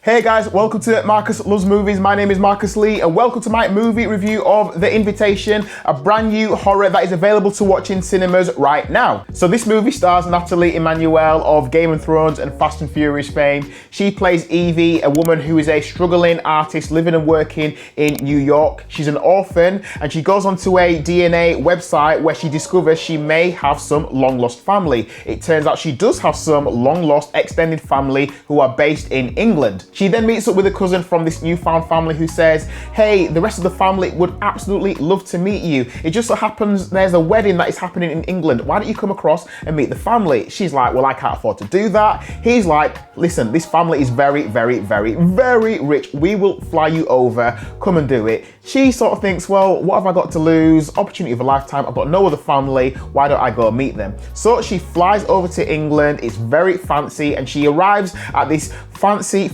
Hey guys, welcome to Marcus Loves Movies. My name is Marcus Lee and welcome to my movie review of The Invitation, a brand new horror that is available to watch in cinemas right now. So this movie stars Nathalie Emmanuel of Game of Thrones and Fast and Furious fame. She plays Evie, a woman who is a struggling artist living and working in New York. She's an orphan and she goes onto a DNA website where she discovers she may have some long lost family. It turns out she does have some long lost extended family who are based in England. She then meets up with a cousin from this newfound family who says, hey, the rest of the family would absolutely love to meet you. It just so happens there's a wedding that is happening in England. Why don't you come across and meet the family? She's like, well, I can't afford to do that. He's like, listen, this family is very, very, very, very rich. We will fly you over. Come and do it. She sort of thinks, well, what have I got to lose? Opportunity of a lifetime. I've got no other family. Why don't I go meet them? So she flies over to England. It's very fancy and she arrives at this fancy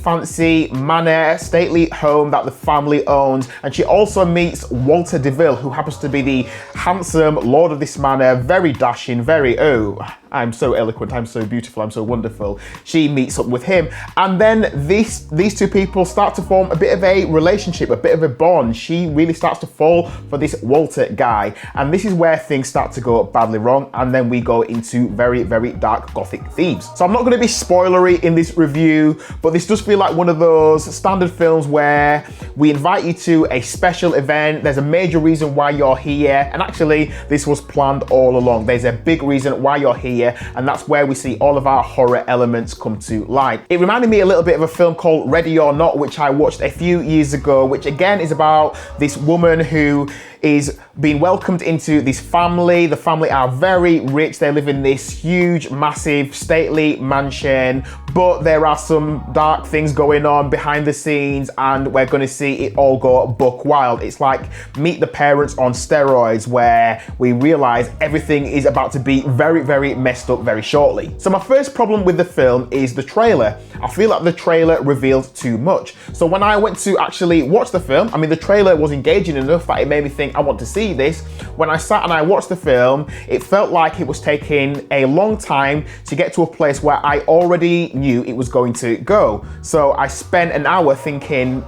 manor, stately home that the family owns. And she also meets Walter Deville, who happens to be the handsome lord of this manor, very dashing, very, oh, I'm so eloquent, I'm so beautiful, I'm so wonderful. She meets up with him. And then these two people start to form a bit of a relationship, a bit of a bond. She really starts to fall for this Walter guy. And this is where things start to go badly wrong. And then we go into very, very dark gothic themes. So I'm not gonna be spoilery in this review, but this does feel like one of those standard films where we invite you to a special event. There's a major reason why you're here. And actually, this was planned all along. There's a big reason why you're here. And that's where we see all of our horror elements come to light. It reminded me a little bit of a film called Ready or Not, which I watched a few years ago, which again is about this woman who is being welcomed into this family. The family are very rich. They live in this huge, massive, stately mansion, but there are some dark things going on behind the scenes and we're gonna see it all go buck wild. It's like Meet the Parents on steroids, where we realize everything is about to be very, very messed up very shortly. So my first problem with the film is the trailer. I feel like the trailer revealed too much. So when I went to actually watch the film, I mean, the trailer was engaging enough that it made me think, I want to see this. When I sat and I watched the film, it felt like it was taking a long time to get to a place where I already knew it was going to go. So I spent an hour thinking,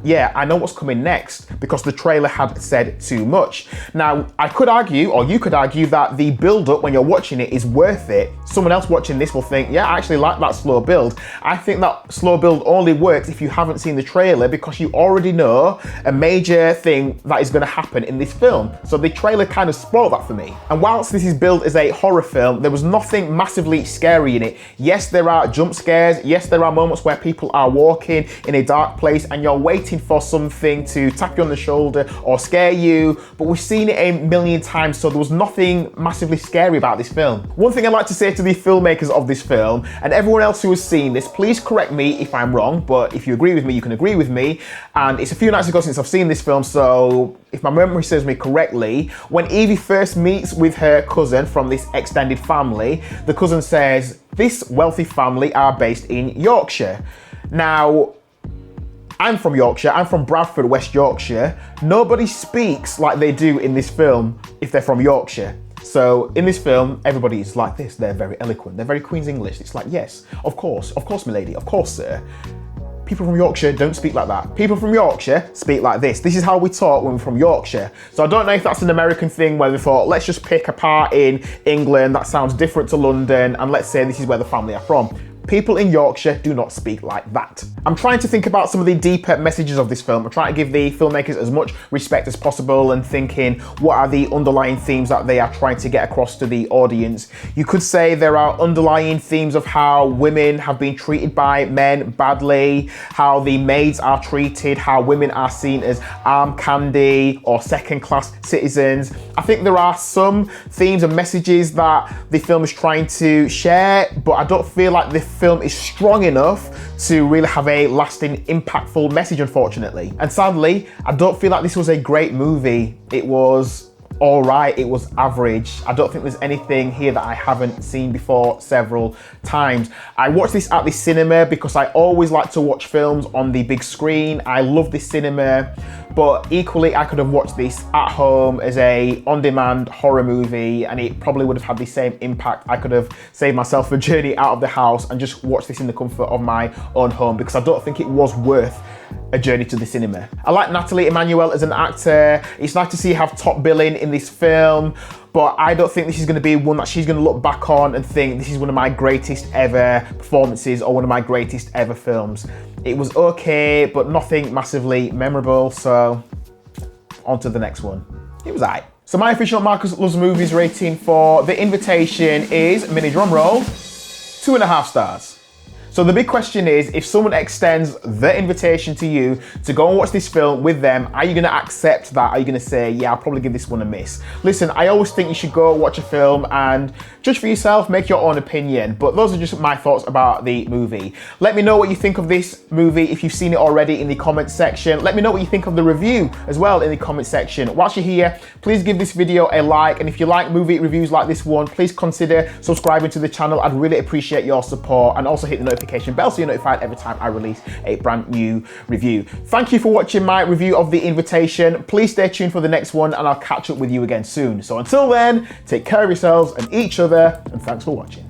yeah, I know what's coming next, because the trailer had said too much. Now, I could argue, or you could argue, that the build-up when you're watching it is worth it. Someone else watching this will think, yeah, I actually like that slow build. I think that slow build only works if you haven't seen the trailer, because you already know a major thing that is going to happen in this film. So the trailer kind of spoiled that for me. And whilst this is billed as a horror film, there was nothing massively scary in it. Yes, there are jump scares. Yes, there are moments where people are walking in a dark place and you're waiting for something to tap you on the shoulder or scare you, but we've seen it a million times, so there was nothing massively scary about this film. One thing I'd like to say to the filmmakers of this film, and everyone else who has seen this, please correct me if I'm wrong, but if you agree with me, you can agree with me. And it's a few nights ago since I've seen this film, so if my memory serves me correctly, when Evie first meets with her cousin from this extended family, the cousin says, this wealthy family are based in Yorkshire. Now, I'm from Yorkshire, I'm from Bradford, West Yorkshire. Nobody speaks like they do in this film if they're from Yorkshire. So in this film, everybody is like this. They're very eloquent, they're very Queen's English. It's like, yes, of course, my lady, of course, sir. People from Yorkshire don't speak like that. People from Yorkshire speak like this. This is how we talk when we're from Yorkshire. So I don't know if that's an American thing where they thought, let's just pick a part in England that sounds different to London, and let's say this is where the family are from. People in Yorkshire do not speak like that. I'm trying to think about some of the deeper messages of this film. I'm trying to give the filmmakers as much respect as possible and thinking, what are the underlying themes that they are trying to get across to the audience? You could say there are underlying themes of how women have been treated by men badly, how the maids are treated, how women are seen as arm candy or second-class citizens. I think there are some themes and messages that the film is trying to share, but I don't feel like the film is strong enough to really have a lasting, impactful message, unfortunately. And sadly, I don't feel like this was a great movie. It was all right, it was average. I don't think there's anything here that I haven't seen before several times. I watched this at the cinema because I always like to watch films on the big screen. I love this cinema, but equally I could have watched this at home as a on-demand horror movie and it probably would have had the same impact. I could have saved myself a journey out of the house and just watched this in the comfort of my own home because I don't think it was worth a journey to the cinema. I like Nathalie Emmanuel as an actor. It's nice to see her have top billing in this film, but I don't think this is going to be one that she's going to look back on and think this is one of my greatest ever performances or one of my greatest ever films. It was okay, but nothing massively memorable, so on to the next one. It was alright. So my official Marcus Loves Movies rating for The Invitation is, mini drum roll, 2.5 stars. So the big question is, if someone extends the invitation to you to go and watch this film with them, are you gonna accept that? Are you gonna say, yeah, I'll probably give this one a miss? Listen, I always think you should go watch a film and judge for yourself, make your own opinion, but those are just my thoughts about the movie. Let me know what you think of this movie if you've seen it already in the comment section. Let me know what you think of the review as well in the comment section. Whilst you're here, please give this video a like, and if you like movie reviews like this one, please consider subscribing to the channel. I'd really appreciate your support, and also hit the notification bell so you're notified every time I release a brand new review. Thank you for watching my review of The Invitation. Please stay tuned for the next one and I'll catch up with you again soon. So until then, take care of yourselves and each other, and thanks for watching.